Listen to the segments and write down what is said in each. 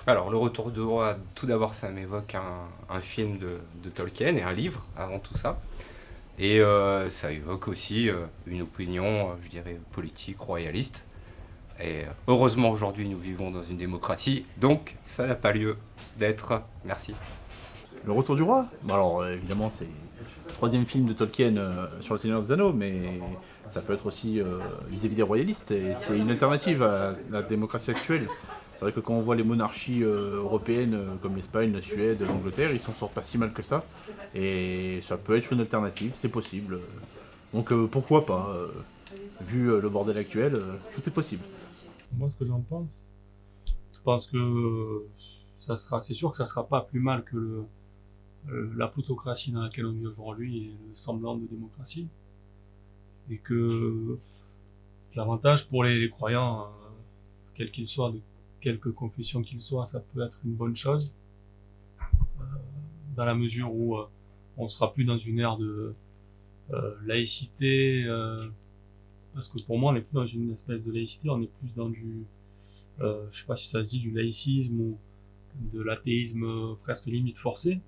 Alors, Le Retour du Roi, tout d'abord, ça m'évoque un film de Tolkien et un livre avant tout ça. Et ça évoque aussi une opinion, je dirais, politique, royaliste. Et heureusement, aujourd'hui, nous vivons dans une démocratie, donc ça n'a pas lieu d'être. Merci. Le Retour du Roi. Bon, alors, évidemment, c'est le troisième film de Tolkien sur le Seigneur des Anneaux, mais ça peut être aussi vis-à-vis des royalistes, et c'est une alternative à la démocratie actuelle. C'est vrai que quand on voit les monarchies européennes comme l'Espagne, la Suède, l'Angleterre, ils s'en sortent pas si mal que ça, et ça peut être une alternative, c'est possible. Donc pourquoi pas, vu le bordel actuel, tout est possible. Moi, ce que j'en pense, je pense que c'est sûr que ça sera pas plus mal que la plutocratie dans laquelle on vit aujourd'hui et le semblant de démocratie. Et que l'avantage pour les croyants, quels qu'ils soient, de quelque confession qu'ils soient, ça peut être une bonne chose, dans la mesure où on sera plus dans une ère de laïcité, parce que pour moi on n'est plus dans une espèce de laïcité, on est plus dans du, je sais pas si ça se dit, du laïcisme ou de l'athéisme presque limite forcé.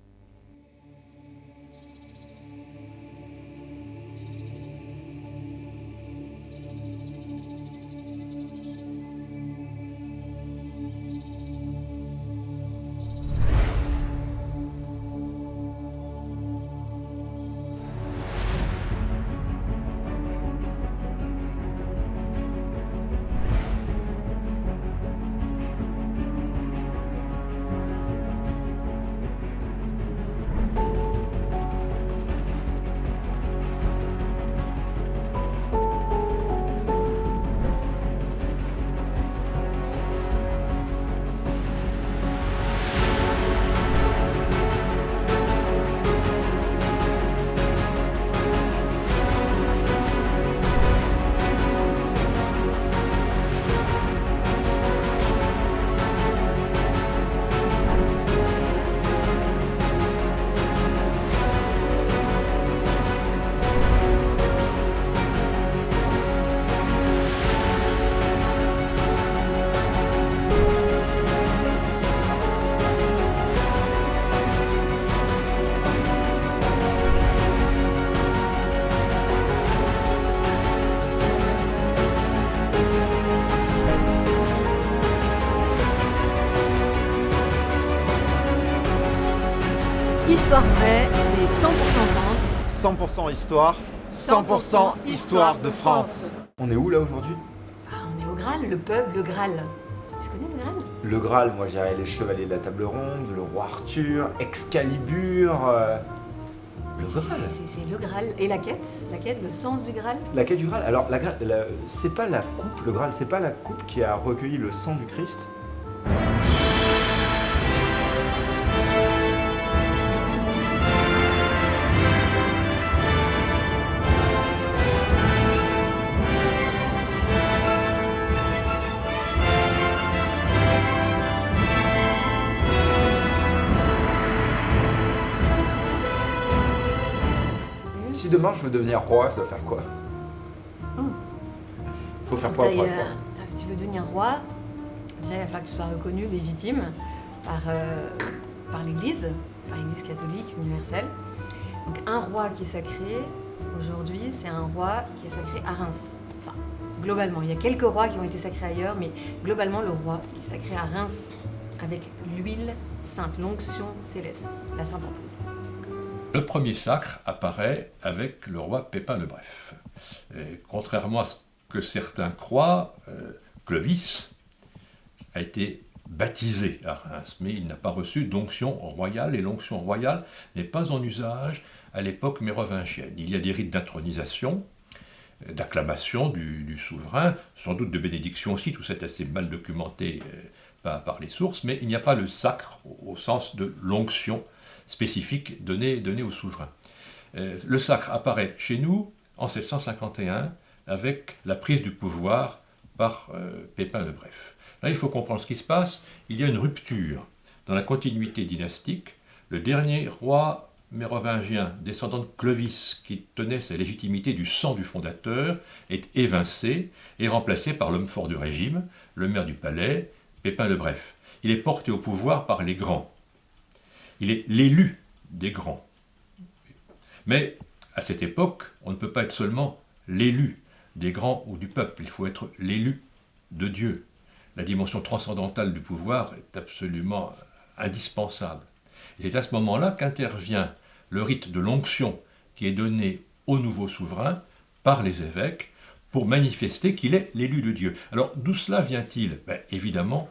Histoire vraie, c'est 100% France. 100% histoire, 100% histoire de France. On est où là aujourd'hui? On est au Graal, le pub, le Graal. Tu connais le Graal? Le Graal, moi j'irais les chevaliers de la table ronde, le roi Arthur, Excalibur. Le Graal. C'est le Graal. Et la quête, le sens du Graal. La quête du Graal. Alors c'est pas la coupe, le Graal, c'est pas la coupe qui a recueilli le sang du Christ? Si demain je veux devenir roi, je dois faire quoi? Faut faire quoi pour être roi? Si tu veux devenir roi, déjà il va falloir que tu sois reconnu, légitime par l'Église catholique universelle. Donc un roi qui est sacré, aujourd'hui, c'est un roi qui est sacré à Reims. Enfin, globalement, il y a quelques rois qui ont été sacrés ailleurs, mais globalement le roi qui est sacré à Reims avec l'huile sainte, l'onction céleste, la sainte ampoule. Le premier sacre apparaît avec le roi Pépin le Bref. Et contrairement à ce que certains croient, Clovis a été baptisé à Reims, mais il n'a pas reçu d'onction royale, et l'onction royale n'est pas en usage à l'époque mérovingienne. Il y a des rites d'intronisation, d'acclamation du souverain, sans doute de bénédiction aussi, tout ça est assez mal documenté par les sources, mais il n'y a pas le sacre au sens de l'onction spécifique donnée au souverain. Le sacre apparaît chez nous en 751 avec la prise du pouvoir par Pépin le Bref. Là, il faut comprendre ce qui se passe. Il y a une rupture dans la continuité dynastique. Le dernier roi mérovingien, descendant de Clovis, qui tenait sa légitimité du sang du fondateur, est évincé et remplacé par l'homme fort du régime, le maire du palais, Pépin le Bref. il est porté au pouvoir par les grands. Il est l'élu des grands. Mais à cette époque, on ne peut pas être seulement l'élu des grands ou du peuple, il faut être l'élu de Dieu. La dimension transcendantale du pouvoir est absolument indispensable. Et c'est à ce moment-là qu'intervient le rite de l'onction qui est donné au nouveau souverain par les évêques pour manifester qu'il est l'élu de Dieu. Alors d'où cela vient-il? Évidemment,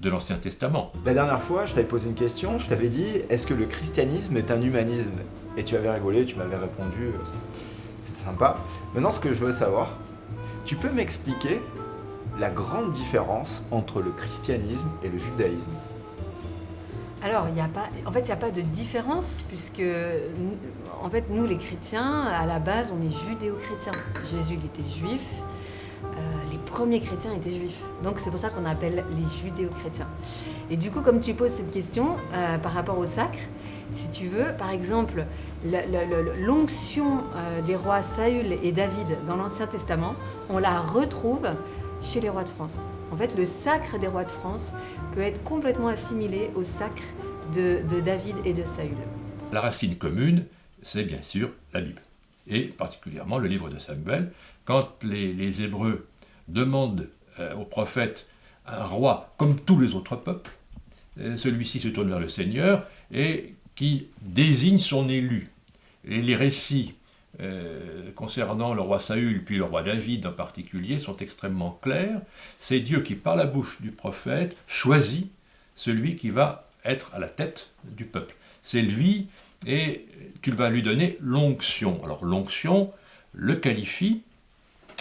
de l'Ancien Testament. La dernière fois, je t'avais posé une question, je t'avais dit, est-ce que le christianisme est un humanisme? Et tu avais rigolé, tu m'avais répondu, c'était sympa. Maintenant, ce que je veux savoir, tu peux m'expliquer la grande différence entre le christianisme et le judaïsme? Alors, il n'y a pas de différence, puisque nous, les chrétiens, à la base, on est judéo-chrétiens. Jésus, il était juif. Les premiers chrétiens étaient juifs. Donc c'est pour ça qu'on appelle les judéo-chrétiens. Et du coup, comme tu poses cette question par rapport au sacre, si tu veux, par exemple, l'onction des rois Saül et David dans l'Ancien Testament, on la retrouve chez les rois de France. En fait, le sacre des rois de France peut être complètement assimilé au sacre de David et de Saül. La racine commune, c'est bien sûr la Bible, et particulièrement le livre de Samuel. Quand les Hébreux demandent au prophète un roi comme tous les autres peuples, celui-ci se tourne vers le Seigneur et qui désigne son élu. Et les récits concernant le roi Saül puis le roi David en particulier sont extrêmement clairs. C'est Dieu qui, par la bouche du prophète, choisit celui qui va être à la tête du peuple. C'est lui, et tu vas lui donner l'onction. Alors l'onction le qualifie.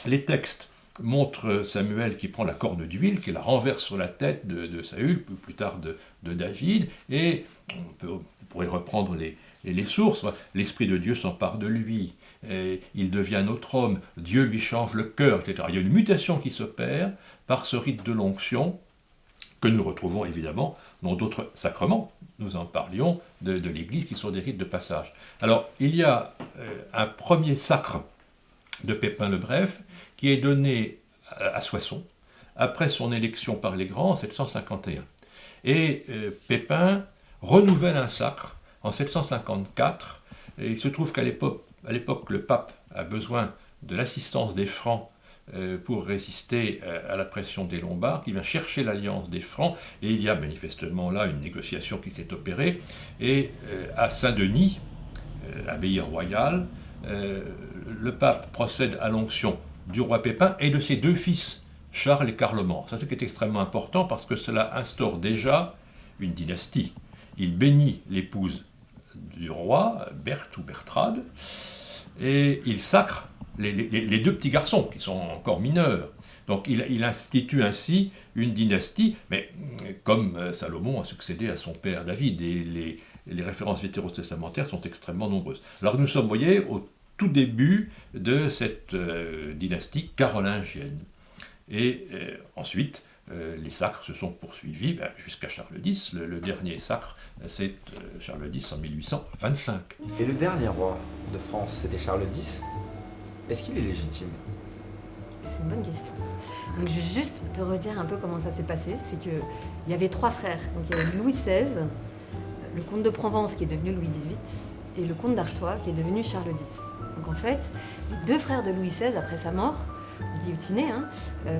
Les textes montrent Samuel qui prend la corne d'huile, qui la renverse sur la tête de Saül, plus tard de David, et on pourrait reprendre les sources. L'Esprit de Dieu s'empare de lui, et il devient notre homme, Dieu lui change le cœur, etc. Il y a une mutation qui s'opère par ce rite de l'onction, que nous retrouvons évidemment dans d'autres sacrements. Nous en parlions de l'Église, qui sont des rites de passage. Alors, il y a un premier sacre de Pépin le Bref, qui est donné à Soissons, après son élection par les grands en 751. Et Pépin renouvelle un sacre en 754, et il se trouve qu'à l'époque, le pape a besoin de l'assistance des Francs pour résister à la pression des Lombards, qui vient chercher l'alliance des Francs, et il y a manifestement là une négociation qui s'est opérée, et à Saint-Denis, l'abbaye royale, le pape procède à l'onction du roi Pépin et de ses deux fils, Charles et Carloman. Ça, c'est qui est extrêmement important parce que cela instaure déjà une dynastie. Il bénit l'épouse du roi, Berthe ou Bertrade, et il sacre les deux petits garçons qui sont encore mineurs. Donc il institue ainsi une dynastie, mais comme Salomon a succédé à son père David, et les références vétérotestamentaires sont extrêmement nombreuses. Alors nous sommes, vous voyez, au tout début de cette dynastie carolingienne. Et ensuite, les sacres se sont poursuivis jusqu'à Charles X. Le dernier sacre, c'est Charles X en 1825. Et le dernier roi de France, c'était Charles X. Est-ce qu'il est légitime? C'est une bonne question. Donc, je vais juste te redire un peu comment ça s'est passé. C'est qu'il y avait trois frères. Donc, il y avait Louis XVI, le comte de Provence qui est devenu Louis XVIII, et le comte d'Artois qui est devenu Charles X. Donc en fait, les deux frères de Louis XVI, après sa mort, guillotinés,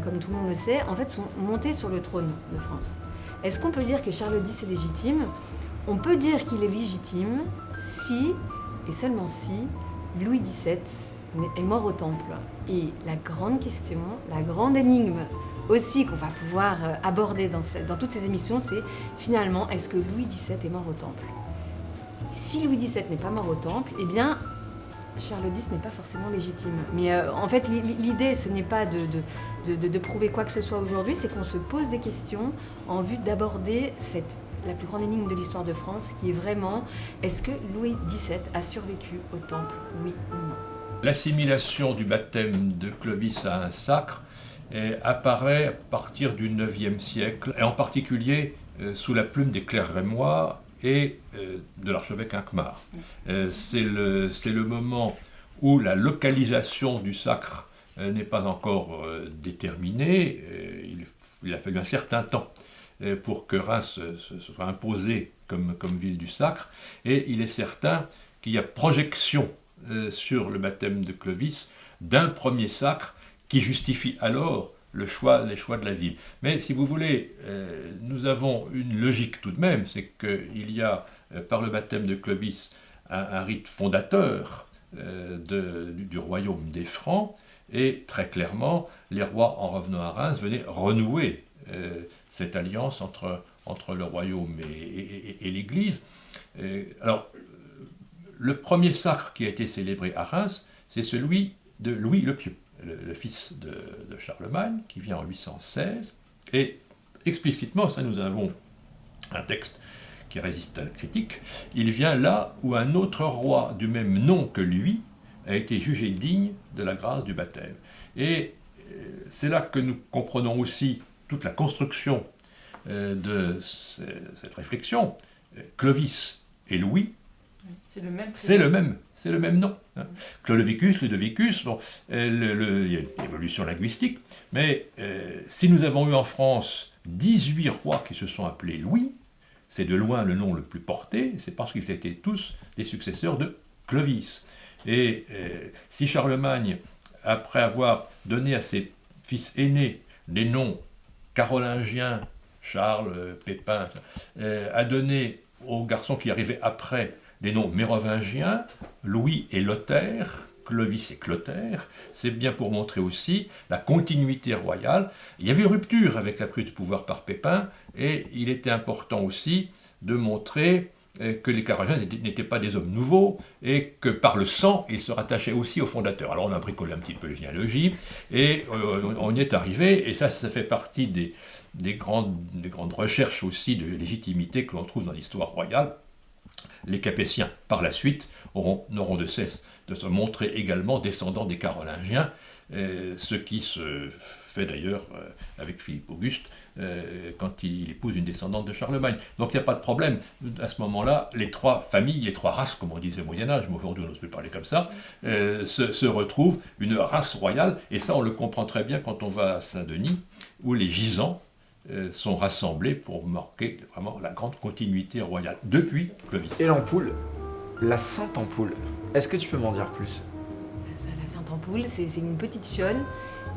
comme tout le monde le sait, en fait sont montés sur le trône de France. Est-ce qu'on peut dire que Charles X est légitime? On peut dire qu'il est légitime si, et seulement si, Louis XVII est mort au Temple. Et la grande question, la grande énigme aussi qu'on va pouvoir aborder dans toutes ces émissions, c'est finalement, est-ce que Louis XVII est mort au Temple? Si Louis XVII n'est pas mort au Temple, eh bien, Charles X n'est pas forcément légitime. Mais en fait, l'idée, ce n'est pas de prouver quoi que ce soit aujourd'hui, c'est qu'on se pose des questions en vue d'aborder la plus grande énigme de l'histoire de France, qui est vraiment, est-ce que Louis XVII a survécu au Temple, oui ou non? L'assimilation du baptême de Clovis à un sacre apparaît à partir du IXe siècle, et en particulier sous la plume des clercs rémois et de l'archevêque Hincmar. C'est le moment où la localisation du sacre n'est pas encore déterminée. Il a fallu un certain temps pour que Reims se soit imposée comme ville du sacre, et il est certain qu'il y a projection sur le baptême de Clovis d'un premier sacre qui justifie alors les choix de la ville. Mais si vous voulez, nous avons une logique tout de même, c'est qu'il y a par le baptême de Clovis un rite fondateur du royaume des Francs, et très clairement, les rois, en revenant à Reims, venaient renouer cette alliance entre le royaume et l'Église. Alors, le premier sacre qui a été célébré à Reims, c'est celui de Louis le Pieux, le fils de Charlemagne, qui vient en 816. Et explicitement, ça, nous avons un texte qui résiste à la critique. Il vient là où un autre roi du même nom que lui a été jugé digne de la grâce du baptême. Et c'est là que nous comprenons aussi toute la construction de cette réflexion. Clovis et Louis, c'est le même nom. Hein. Clodovicus, Ludovicus, bon, il y a une évolution linguistique, mais si nous avons eu en France 18 rois qui se sont appelés Louis, c'est de loin le nom le plus porté, c'est parce qu'ils étaient tous des successeurs de Clovis. Et si Charlemagne, après avoir donné à ses fils aînés des noms carolingiens, Charles, Pépin, a donné aux garçons qui arrivaient après des noms mérovingiens, Louis et Lothaire, Clovis et Clotaire, c'est bien pour montrer aussi la continuité royale. Il y avait une rupture avec la prise du pouvoir par Pépin, et il était important aussi de montrer que les Carolingiens n'étaient pas des hommes nouveaux, et que par le sang, ils se rattachaient aussi aux fondateurs. Alors on a bricolé un petit peu les généalogies, et on y est arrivé, et ça fait partie des grandes recherches aussi de légitimité que l'on trouve dans l'histoire royale. Les Capétiens, par la suite, n'auront de cesse de se montrer également descendants des Carolingiens, ce qui se fait d'ailleurs avec Philippe Auguste quand il épouse une descendante de Charlemagne. Donc il n'y a pas de problème. À ce moment-là, les trois familles, les trois races, comme on disait au Moyen-Âge, mais aujourd'hui on n'ose plus parler comme ça, se retrouvent une race royale, et ça on le comprend très bien quand on va à Saint-Denis, où les gisants sont rassemblés pour marquer vraiment la grande continuité royale depuis Clovis. Et l'ampoule, la Sainte Ampoule, est-ce que tu peux m'en dire plus ? La Sainte Ampoule, c'est une petite fiole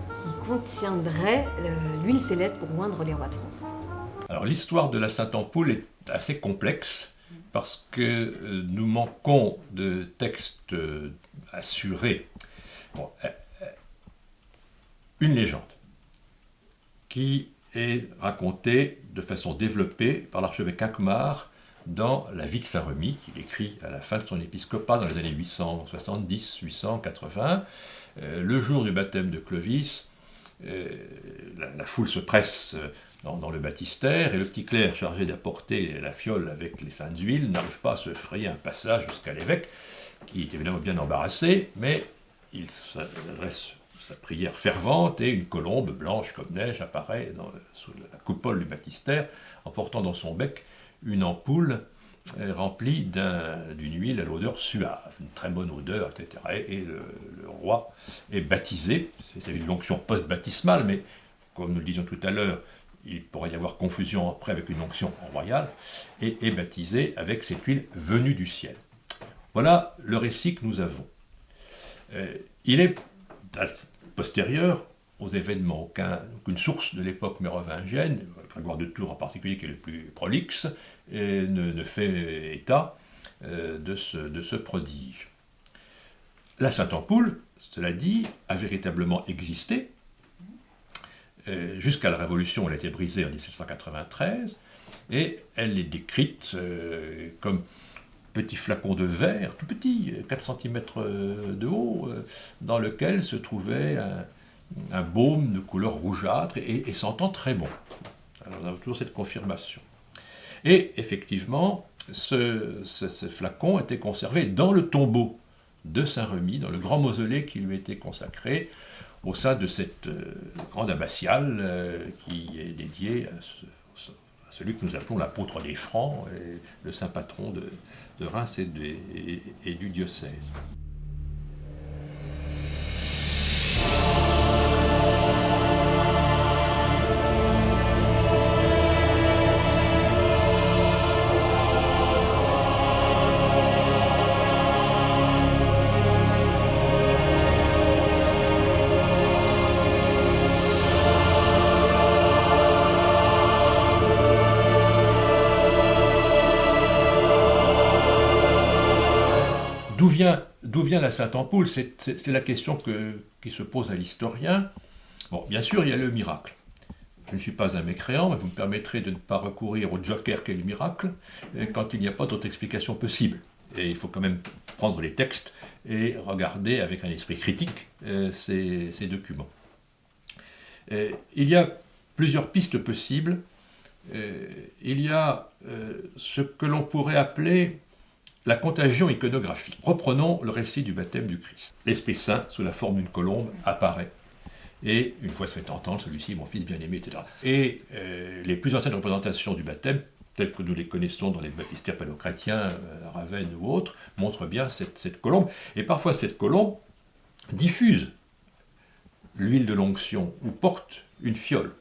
qui contiendrait l'huile céleste pour oindre les rois de France. Alors l'histoire de la Sainte Ampoule est assez complexe parce que nous manquons de textes assurés. Bon, une légende qui est racontée de façon développée par l'archevêque Alkmaar dans la vie de Saint-Remy, qu'il écrit à la fin de son épiscopat dans les années 870-880. Le jour du baptême de Clovis, la foule se presse dans le baptistère, et le petit clerc chargé d'apporter la fiole avec les saintes huiles n'arrive pas à se frayer un passage jusqu'à l'évêque, qui est évidemment bien embarrassé, mais il s'adresse sa prière fervente, et une colombe blanche comme neige apparaît sous la coupole du baptistère, en portant dans son bec une ampoule remplie d'une huile à l'odeur suave, une très bonne odeur, etc. Et le roi est baptisé. C'est une onction post-baptismale, mais comme nous le disions tout à l'heure, il pourrait y avoir confusion après avec une onction royale, et est baptisé avec cette huile venue du ciel. Voilà le récit que nous avons. Il est postérieur aux événements. Aucune source de l'époque mérovingienne, Grégoire de Tours en particulier, qui est le plus prolixe, ne fait état de ce prodige. La Sainte Ampoule, cela dit, a véritablement existé. Jusqu'à la Révolution, elle a été brisée en 1793, et elle est décrite comme petit flacon de verre, tout petit, 4 cm de haut, dans lequel se trouvait un baume de couleur rougeâtre et sentant très bon. Alors, on a toujours cette confirmation. Et effectivement, ce flacon était conservé dans le tombeau de Saint-Remy, dans le grand mausolée qui lui était consacré, au sein de cette grande abbatiale qui est dédiée à celui que nous appelons l'apôtre des Francs, et le saint patron de Reims et du diocèse. vient la Sainte-Ampoule? C'est la question qui se pose à l'historien. Bon, bien sûr, il y a le miracle. Je ne suis pas un mécréant, mais vous me permettrez de ne pas recourir au joker qu'est le miracle quand il n'y a pas d'autre explication possible. Et il faut quand même prendre les textes et regarder avec un esprit critique ces documents. Il y a plusieurs pistes possibles. Il y a ce que l'on pourrait appeler la contagion iconographique. Reprenons le récit du baptême du Christ. L'Esprit Saint, sous la forme d'une colombe, apparaît. Et une fois se fait entendre, celui-ci, mon fils bien-aimé, etc. Et les plus anciennes représentations du baptême, telles que nous les connaissons dans les baptistères paléochrétiens, Ravenne ou autres, montrent bien cette colombe. Et parfois, cette colombe diffuse l'huile de l'onction ou porte une fiole.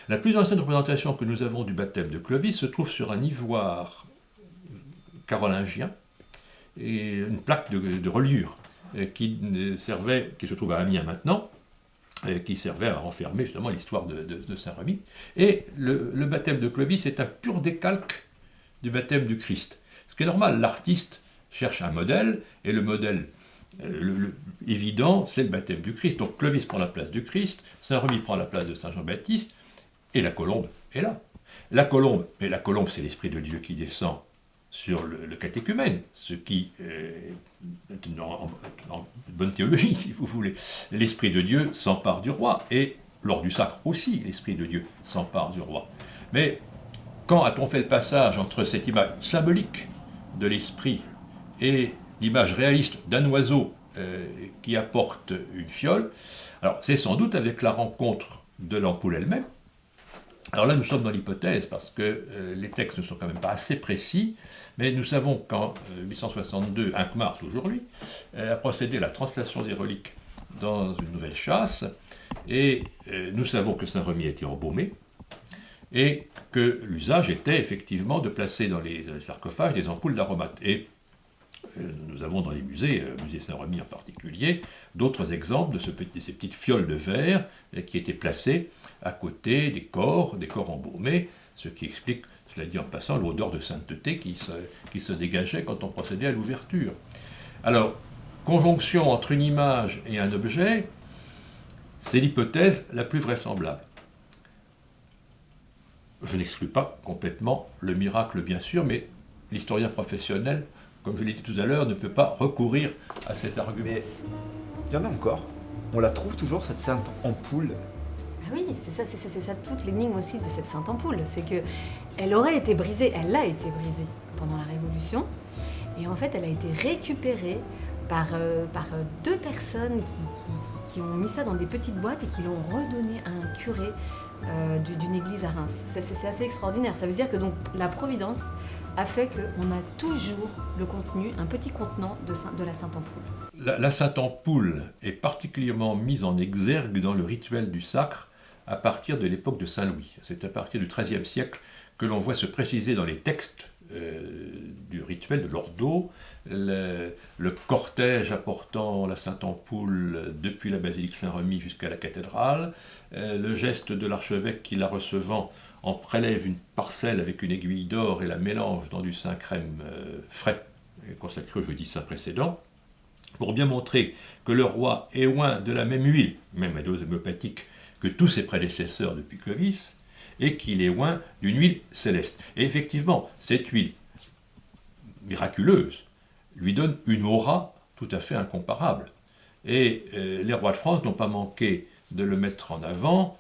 La plus ancienne représentation que nous avons du baptême de Clovis se trouve sur un ivoire carolingien et une plaque de reliure qui se trouve à Amiens maintenant, qui servait à renfermer justement l'histoire de Saint-Remy. Et le baptême de Clovis est un pur décalque du baptême du Christ. Ce qui est normal, l'artiste cherche un modèle, et le modèle évident, c'est le baptême du Christ. Donc Clovis prend la place du Christ, Saint-Remy prend la place de Saint-Jean-Baptiste, et la colombe est là. La colombe, c'est l'Esprit de Dieu qui descend sur le catéchumène, ce qui est en bonne théologie, si vous voulez. L'Esprit de Dieu s'empare du roi, et lors du sacre aussi, l'Esprit de Dieu s'empare du roi. Mais quand a-t-on fait le passage entre cette image symbolique de l'Esprit et l'image réaliste d'un oiseau qui apporte une fiole? Alors c'est sans doute avec la rencontre de l'ampoule elle-même. Alors là, nous sommes dans l'hypothèse, parce que les textes ne sont quand même pas assez précis, mais nous savons qu'en 862, Hincmar, toujours lui, a procédé à la translation des reliques dans une nouvelle châsse, et nous savons que Saint-Remy a été embaumé, et que l'usage était effectivement de placer dans les sarcophages des ampoules d'aromates. Et nous avons dans les musées, musée Saint-Remy en particulier, d'autres exemples de ces petites fioles de verre qui étaient placées à côté des corps embaumés, ce qui explique, cela dit en passant, l'odeur de sainteté qui se dégageait quand on procédait à l'ouverture. Alors, conjonction entre une image et un objet, c'est l'hypothèse la plus vraisemblable. Je n'exclus pas complètement le miracle, bien sûr, mais l'historien professionnel, comme je l'ai dit tout à l'heure, ne peut pas recourir à cet argument. Mais il y en a encore. On la trouve toujours, cette sainte ampoule. Ah oui, c'est ça toute l'énigme aussi de cette sainte ampoule. C'est qu'elle aurait été brisée, elle a été brisée pendant la Révolution. Et en fait, elle a été récupérée par deux personnes qui ont mis ça dans des petites boîtes et qui l'ont redonné à un curé d'une église à Reims. C'est assez extraordinaire. Ça veut dire que donc la Providence a fait qu'on a toujours le contenu, un petit contenant de la Sainte Ampoule. La Sainte Ampoule est particulièrement mise en exergue dans le rituel du sacre à partir de l'époque de Saint-Louis. C'est à partir du XIIIe siècle que l'on voit se préciser dans les textes du rituel de l'ordo le cortège apportant la Sainte Ampoule depuis la basilique Saint-Remy jusqu'à la cathédrale, le geste de l'archevêque qui, la recevant, en prélève une parcelle avec une aiguille d'or et la mélange dans du Saint-Crème frais consacré au jeudi saint précédent, pour bien montrer que le roi est oint de la même huile, même à dose homéopathique, que tous ses prédécesseurs depuis Clovis, et qu'il est oint d'une huile céleste. Et effectivement, cette huile miraculeuse lui donne une aura tout à fait incomparable. Et les rois de France n'ont pas manqué de le mettre en avant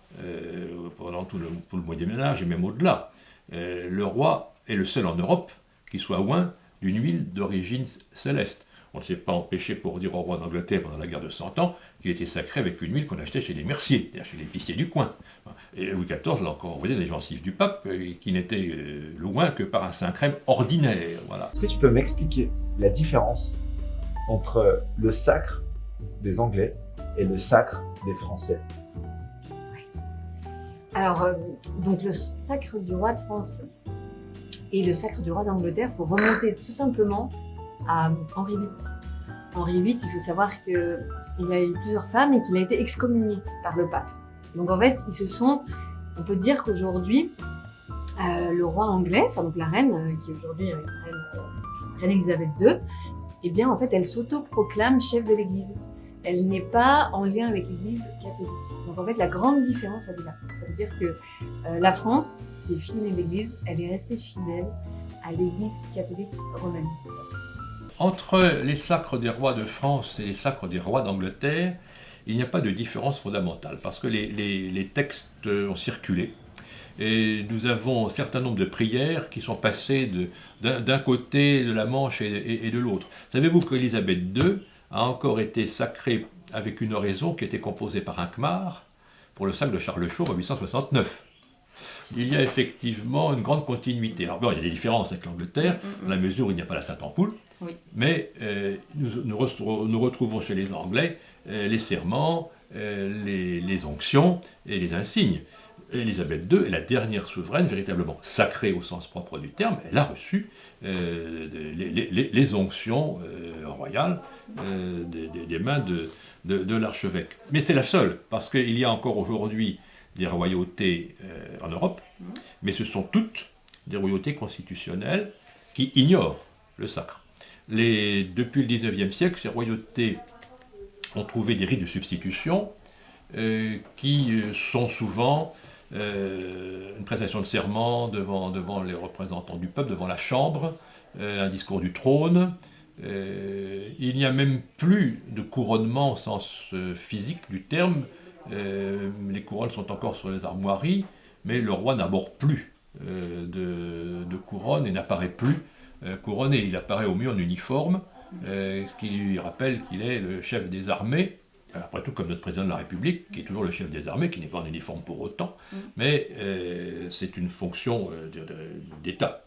pendant tout le Moyen-Âge et même au-delà. Le roi est le seul en Europe qui soit oint d'une huile d'origine céleste. On ne s'est pas empêché pour dire au roi d'Angleterre pendant la guerre de 100 ans qu'il était sacré avec une huile qu'on achetait chez les merciers, c'est-à-dire chez les l'épicier du coin. Et Louis XIV l'a encore envoyé dans les gencives du pape, qui n'était loin que par un Saint-Crème ordinaire. Voilà. Est-ce que tu peux m'expliquer la différence entre le sacre des Anglais et le sacre des Français? Alors, donc le sacre du roi de France et le sacre du roi d'Angleterre, il faut remonter tout simplement à Henri VIII. Henri VIII, il faut savoir qu'il a eu plusieurs femmes et qu'il a été excommunié par le pape. Donc en fait, on peut dire qu'aujourd'hui, le roi anglais, enfin donc la reine, qui est aujourd'hui reine Elisabeth II, eh bien en fait elle s'autoproclame chef de l'Église. Elle n'est pas en lien avec l'Église catholique. Donc en fait la grande différence elle est là. Ça veut dire que la France, qui est fidèle de l'Église, elle est restée fidèle à l'Église catholique romaine. Entre les sacres des rois de France et les sacres des rois d'Angleterre, il n'y a pas de différence fondamentale, parce que les textes ont circulé, et nous avons un certain nombre de prières qui sont passées d'un côté de la Manche et de l'autre. Savez-vous qu'Élisabeth II a encore été sacrée avec une oraison qui était composée par un khmar pour le sacre de Charles Chauve en 869. Il y a effectivement une grande continuité. Alors bon, il y a des différences avec l'Angleterre, dans la mesure où il n'y a pas la Sainte Ampoule, Oui. mais nous retrouvons chez les Anglais les serments, les onctions et les insignes. Élisabeth II est la dernière souveraine véritablement sacrée au sens propre du terme. Elle a reçu les onctions royales des mains de l'archevêque. Mais c'est la seule, parce qu'il y a encore aujourd'hui des royautés en Europe, mais ce sont toutes des royautés constitutionnelles qui ignorent le sacre. Depuis le XIXe siècle, ces royautés ont trouvé des rites de substitution qui sont souvent une prestation de serment devant les représentants du peuple, devant la Chambre, un discours du trône. Il n'y a même plus de couronnement au sens physique du terme. Les couronnes sont encore sur les armoiries, mais le roi n'aborde plus de couronne et n'apparaît plus couronné. Il apparaît au mieux en uniforme, ce qui lui rappelle qu'il est le chef des armées. Après tout, comme notre président de la République, qui est toujours le chef des armées, qui n'est pas en uniforme pour autant, mais c'est une fonction d'État.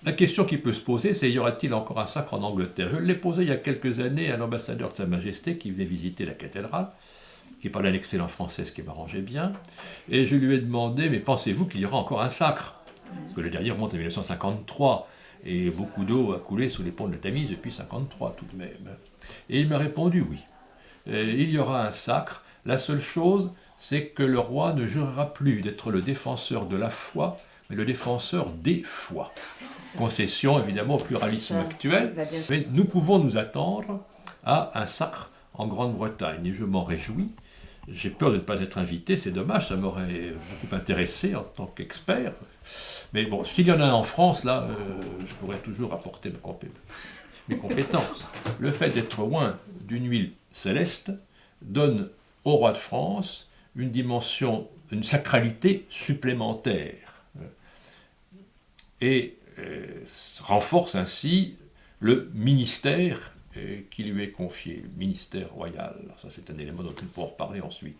La question qui peut se poser, c'est y aura-t-il encore un sacre en Angleterre? Je l'ai posé il y a quelques années à l'ambassadeur de Sa Majesté qui venait visiter la cathédrale, qui parlait un excellent français, ce qui m'arrangeait bien, et je lui ai demandé, mais pensez-vous qu'il y aura encore un sacre? Parce que le dernier remonte à 1953, et beaucoup d'eau a coulé sous les ponts de la Tamise depuis 1953 tout de même. Et il m'a répondu oui. Il y aura un sacre. La seule chose, c'est que le roi ne jurera plus d'être le défenseur de la foi, mais le défenseur des foi. Concession évidemment au pluralisme actuel. Mais nous pouvons nous attendre à un sacre en Grande-Bretagne, et je m'en réjouis. J'ai peur de ne pas être invité, c'est dommage, ça m'aurait beaucoup intéressé en tant qu'expert. Mais bon, s'il y en a un en France, là, je pourrais toujours apporter mes compétences. Le fait d'être loin d'une huile céleste donne au roi de France une dimension, une sacralité supplémentaire et renforce ainsi le ministère qui lui est confié, le ministère royal. Ça, c'est un élément dont il pourra reparler ensuite.